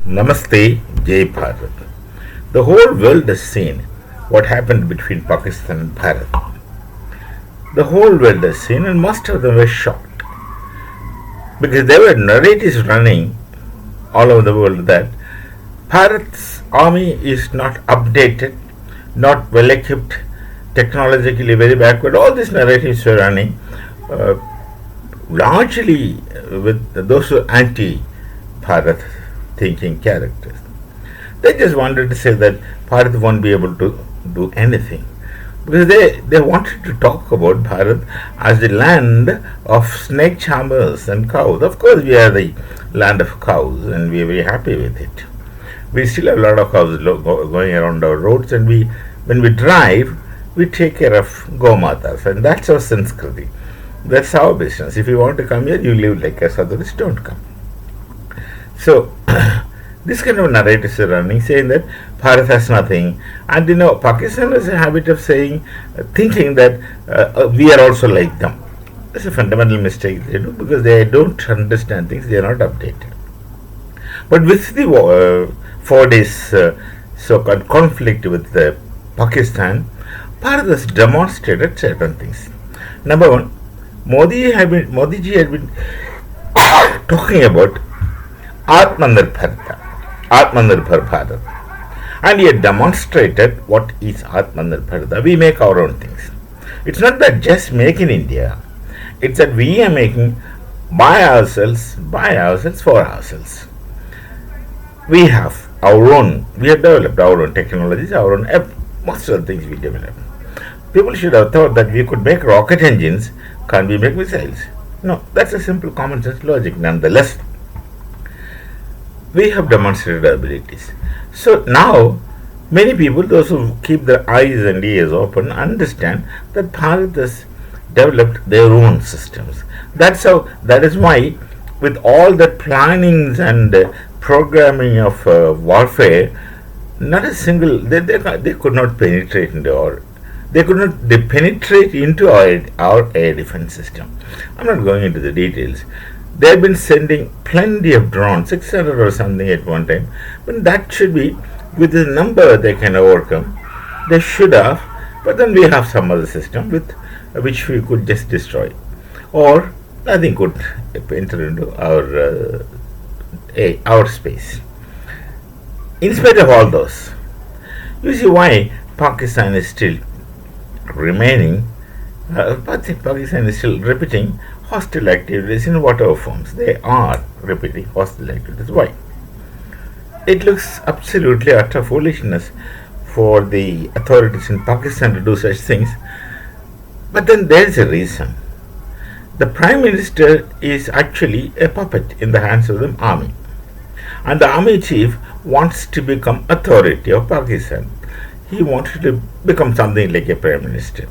Namaste, Jai Bharat. The whole world has seen what happened between Pakistan and Bharat. The whole world has seen, and most of them were shocked because there were narratives running all over the world that Bharat's army is not updated, not well equipped, technologically very backward. All these narratives were running uh, largely with those who are anti Bharat thinking characters. They just wanted to say that Bharat won't be able to do anything because they wanted to talk about Bharat as the land of snake charmers and cows. Of course, we are the land of cows and we are very happy with it. We still have a lot of cows going around our roads, and when we drive, we take care of Gomatas, and that's our Sanskriti. That's our business. If you want to come here, you live like us, otherwise don't come. So, this kind of narratives are running, saying that Bharat has nothing, and Pakistan has a habit of saying, thinking that we are also like them. That's a fundamental mistake they do because they don't understand things, they are not updated. But with the 4 days so-called conflict with Pakistan, Bharat has demonstrated certain things. Number one, Modiji had been talking about Atmanirbharta, Atmanirbhar Bharat, and he had demonstrated what is Atmanirbharta. We make our own things. It's not that just make in India. It's that we are making by ourselves, for ourselves. We have developed our own technologies, our own most of the things we develop. People should have thought that we could make rocket engines, can't we make missiles? No, that's a simple common sense logic. Nonetheless, we have demonstrated our abilities. So now, many people, those who keep their eyes and ears open, understand that Bharat has developed their own systems. That is why, with all the plannings and programming of warfare, not a single they could not penetrate into our air defense system. I'm not going into the details. They have been sending plenty of drones, 600 or something at one time, but that should be with the number they can overcome. They should have, but then we have some other system with which we could just destroy, or nothing could enter into our space. In spite of all those, you see why Pakistan is still remaining. Pakistan is still repeating hostile activities in whatever forms they are repeating hostile activities. Why? It looks absolutely utter foolishness for the authorities in Pakistan to do such things, but then there is a reason. The Prime Minister is actually a puppet in the hands of the army, and the army chief wants to become authority of Pakistan. He wanted to become something like a Prime Minister.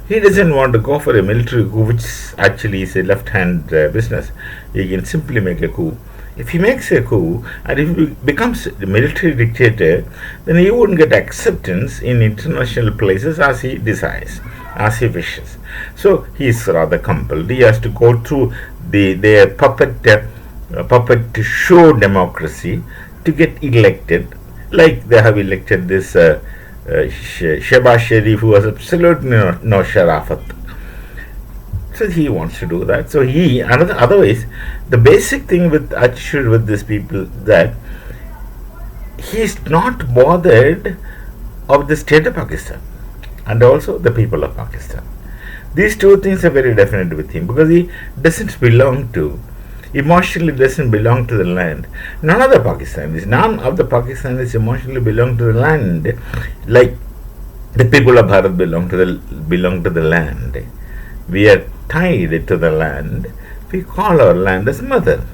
He doesn't want to go for a military coup, which actually is a left-hand business. He can simply make a coup. If he makes a coup and if he becomes a military dictator, then he wouldn't get acceptance in international places as he desires, as he wishes. So he is rather compelled. He has to go through their puppet show democracy to get elected, like they have elected this Shehbaz Sharif, who was absolutely no sharafat. So he wants to do that. So otherwise, the basic thing with attitude with these people that he is not bothered of the state of Pakistan and also the people of Pakistan. These two things are very definite with him because he emotionally doesn't belong to the land. None of the Pakistanis emotionally belong to the land like the people of Bharat belong to the land. We are tied to the land. We call our land as mother.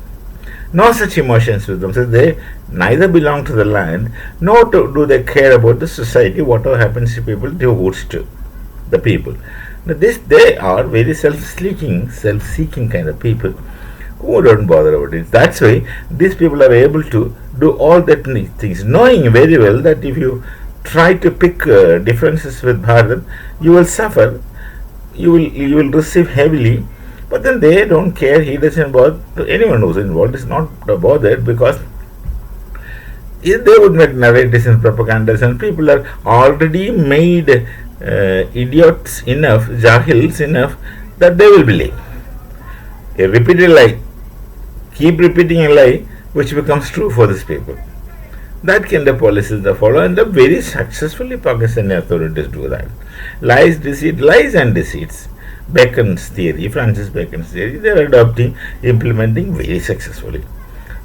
No such emotions with them. So they neither belong to the land, nor do they care about the society, whatever happens to people, devotes to the people. Now they are very self-seeking kind of people who don't bother about it. That's why these people are able to do all that things, knowing very well that if you try to pick differences with Bharat, you will suffer, you will receive heavily. But then they don't care. He doesn't bother. Anyone who's involved is not bothered because They would make narratives and propagandas, and people are already made idiots enough, jahils enough, that they will believe. A repeated lie, keep repeating a lie, which becomes true for these people. That kind of policies they follow, and very successfully Pakistani authorities do that. Lies and deceits. Bacon's theory, Francis Bacon's theory, they are adopting, implementing very successfully.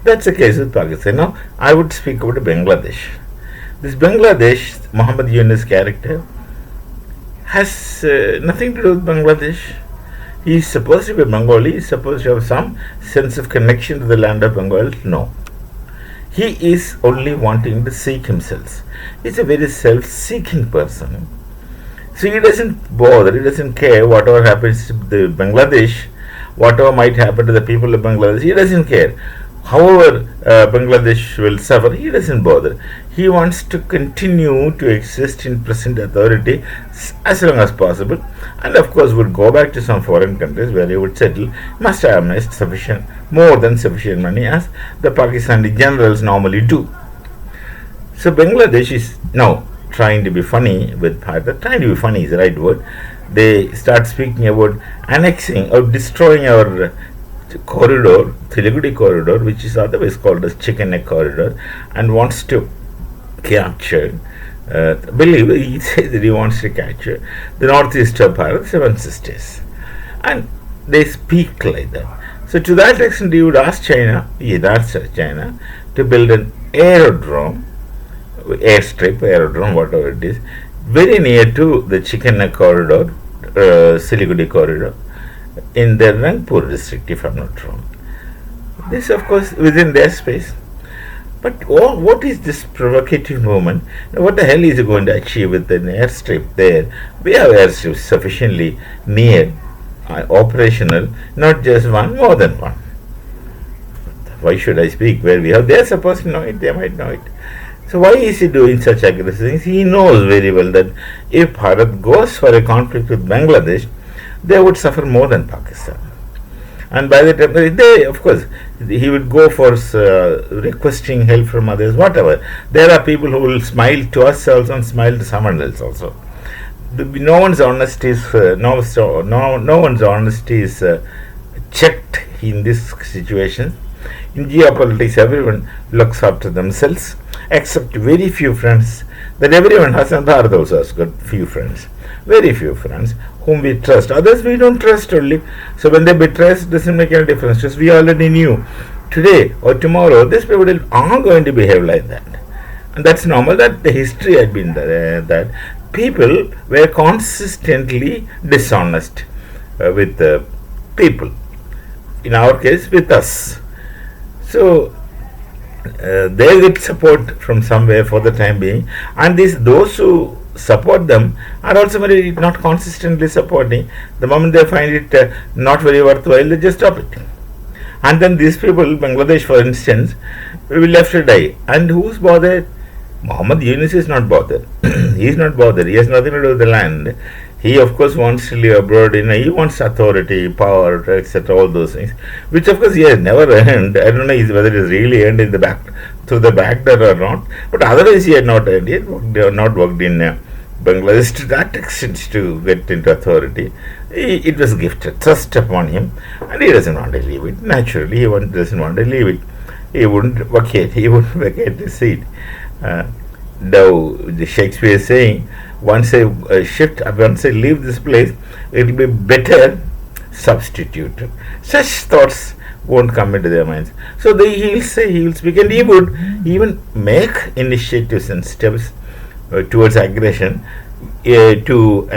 That's the case with Pakistan. Now, I would speak about Bangladesh. This Bangladesh, Muhammad Younus character, has nothing to do with Bangladesh. He is supposed to be Bengali, he is supposed to have some sense of connection to the land of Bengal. No. He is only wanting to seek himself. He is a very self-seeking person. So he doesn't bother, he doesn't care whatever happens to the Bangladesh, whatever might happen to the people of Bangladesh, he doesn't care. However, Bangladesh will suffer, he doesn't bother. He wants to continue to exist in present authority as long as possible, and of course would go back to some foreign countries where he would settle, must have amassed sufficient, more than sufficient money, as the Pakistani generals normally do. So Bangladesh is now trying to be funny with Bharat. Trying to be funny is the right word. They start speaking about annexing or destroying our corridor, Siliguri corridor, which is otherwise called as Chicken Neck corridor, and wants to capture, he says that he wants to capture the northeast of Bharat, Seven Sisters. And they speak like that. So to that extent, he would ask China, to build an aerodrome, whatever it is, very near to the Chicken Neck corridor, Siliguri corridor, in the Rangpur district, if I am not wrong. This, of course, within their space. But what is this provocative movement? Now, what the hell is it going to achieve with an airstrip there? We have airstrips sufficiently near, operational, not just one, more than one. Why should I speak where we have? They are supposed to know it, they might know it. So why is he doing such aggressive things? He knows very well that if Bharat goes for a conflict with Bangladesh, they would suffer more than Pakistan. And by the time they, of course, he would go for requesting help from others, whatever. There are people who will smile to us also and smile to someone else also. No one's honesty is no one's honesty is checked in this situation. In geopolitics, everyone looks after themselves, except very few friends. That everyone has, and Bharat also has got few friends. Very few friends whom we trust. Others we don't trust only. So when they betray us, it doesn't make any difference. Just we already knew today or tomorrow these people are going to behave like that. And that's normal. That the history had been there, that people were consistently dishonest with the people. In our case, with us. So they get support from somewhere for the time being, and those who support them are also very not consistently supporting. The moment they find it not very worthwhile, they just stop it. And then these people, Bangladesh for instance, will be left to die. And who's bothered? Muhammad Younus is not bothered. He is not bothered. He has nothing to do with the land. He, of course, wants to live abroad. He wants authority, power, etc. All those things, which, of course, he has never earned. I don't know whether it is really earned in the back through the back door or not. But otherwise, he had not earned it. He had not worked in Bangladesh to that extent to get into authority. It was gifted, thrust upon him, and he doesn't want to leave it. Naturally, he doesn't want to leave it. He wouldn't vacate. He wouldn't vacate the seat. Though the Shakespeare is saying, once I leave this place, it will be better substituted. Such thoughts won't come into their minds. So he will speak, and he would even make initiatives and steps towards aggression to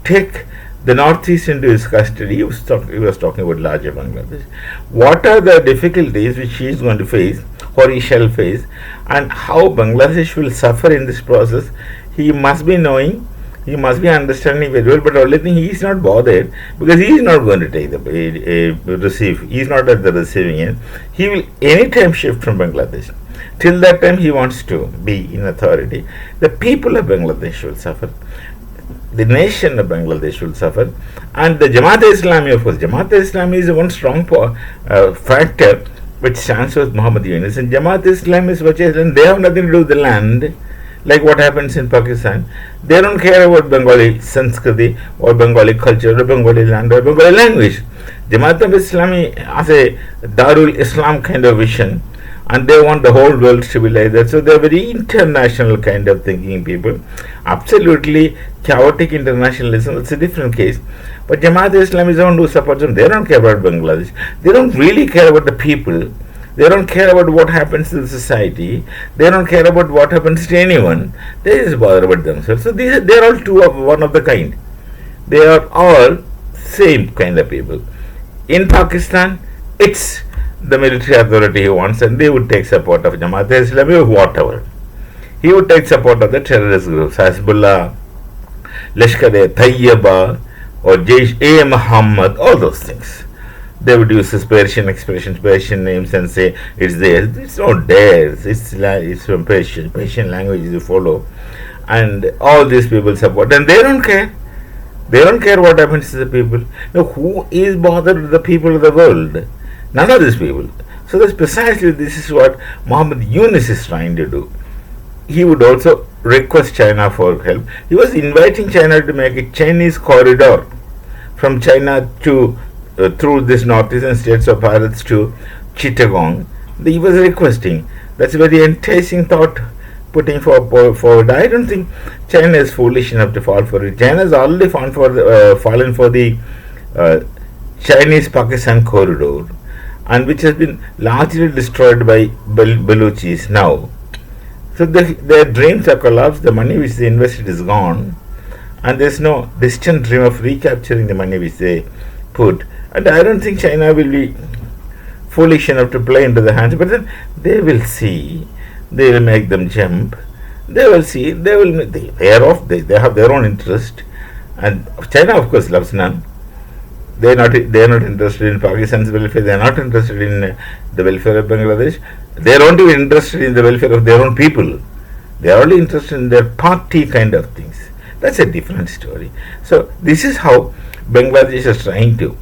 take the Northeast into his custody. He was talking about larger Bangladesh. What are the difficulties which he is going to face, or he shall face, and how Bangladesh will suffer in this process? He must be knowing, he must be understanding very well, but only thing, he is not bothered, because he is not going to take receive. He is not at the receiving end. He will anytime shift from Bangladesh. Till that time, he wants to be in authority. The people of Bangladesh will suffer. The nation of Bangladesh will suffer. And the Jamaat-e-Islami, of course, Jamaat-e-Islami is one strong factor which stands for Muhammad Younus, and Jamaat Islam is what is, and they have nothing to do with the land, like what happens in Pakistan. They don't care about Bengali Sanskriti or Bengali culture or Bengali land or Bengali language. Jamaat of Islami has a Darul Islam kind of vision, and they want the whole world to be like that. So they're very international kind of thinking people. Absolutely chaotic internationalism, it's a different case. But Jamaat Islam is the one who supports them. They don't care about Bangladesh. They don't really care about the people. They don't care about what happens to the society. They don't care about what happens to anyone. They just bother about themselves. So they're all two of one of the kind. They are all same kind of people. In Pakistan, it's the military authority who wants, and they would take support of Jamaat Islami or whatever. He would take support of the terrorist groups, Hezbollah, Lashkar-e-Taiba, or Jaish-e-Muhammad, all those things. They would use this Persian expressions, Persian names, and say it's theirs. It's not theirs. It's from Persian. Persian language you follow, and all these people support, and they don't care. They don't care what happens to the people. Now, who is bothered with the people of the world? None of these people. So that's precisely this is what Muhammad Younus is trying to do. He would also request China for help. He was inviting China to make a Chinese corridor from China to through this northeastern states of Bharat to Chittagong. He was requesting. That's a very enticing thought putting forward. I don't think China is foolish enough to fall for it. China has already fallen for the Chinese-Pakistan corridor, and which has been largely destroyed by Baluchis now. So their dreams are collapsed, the money which they invested is gone, and there's no distant dream of recapturing the money which they put. And I don't think China will be foolish enough to play into the hands, but then they will see, they will make them jump, they will see, they are off, they have their own interest, and China of course loves none. They are not interested in Pakistan's welfare. They are not interested in the welfare of Bangladesh. They are only interested in the welfare of their own people. They are only interested in their party kind of things. That's a different story. So this is how Bangladesh is trying to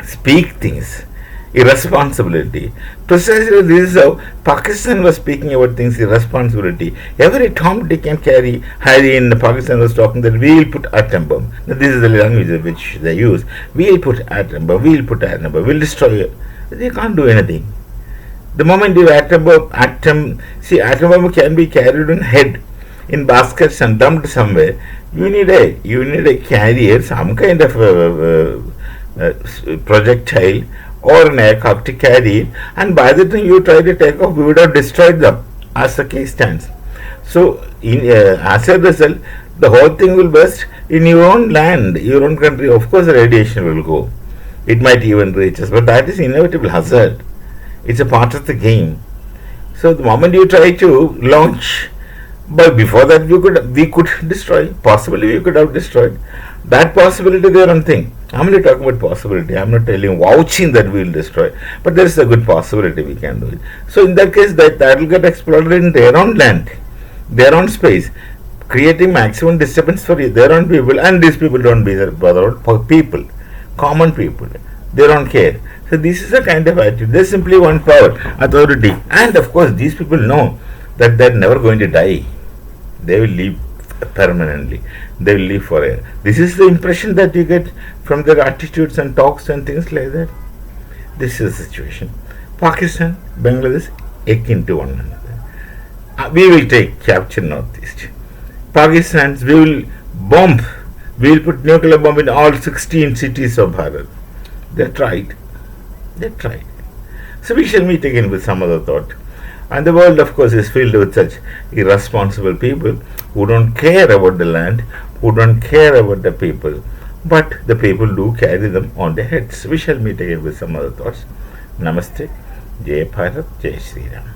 speak things. Irresponsibility. Precisely this is how Pakistan was speaking about things, irresponsibility. Every Tom, Dick and Harry in Pakistan was talking that we will put atom bomb. Now, this is the language which they use. We will put atom bomb, we will put atom bomb, we will destroy it. They can't do anything. The moment you atom bomb can be carried on head in baskets and dumped somewhere. You need a carrier, some kind of projectile or an aircraft to carry it, and by the time you try to take off, we would have destroyed them, as the case stands. So, as a result, the whole thing will burst in your own land, your own country. Of course, the radiation will go. It might even reach us, but that is inevitable hazard. It's a part of the game. So, the moment you try to launch, but before that we could destroy. Possibly we could have destroyed. That possibility they don't think. I'm only talking about possibility. I'm not telling vouching that we will destroy. But there is a good possibility we can do it. So in that case that will get exploded in their own land, their own space, creating maximum disturbance for their own people, and these people don't bother for people, common people. They don't care. So this is a kind of attitude. They simply want power, authority. And of course these people know that they're never going to die. They will live permanently. They will live forever. This is the impression that you get from their attitudes and talks and things like that. This is the situation. Pakistan, Bangladesh, akin to one another. We will capture Northeast. Pakistan, we will bomb. We will put nuclear bomb in all 16 cities of Bharat. They tried. So we shall meet again with some other thought. And the world, of course, is filled with such irresponsible people who don't care about the land, who don't care about the people, but the people do carry them on their heads. We shall meet again with some other thoughts. Namaste. Jai Bharat, Jai Sri Ram.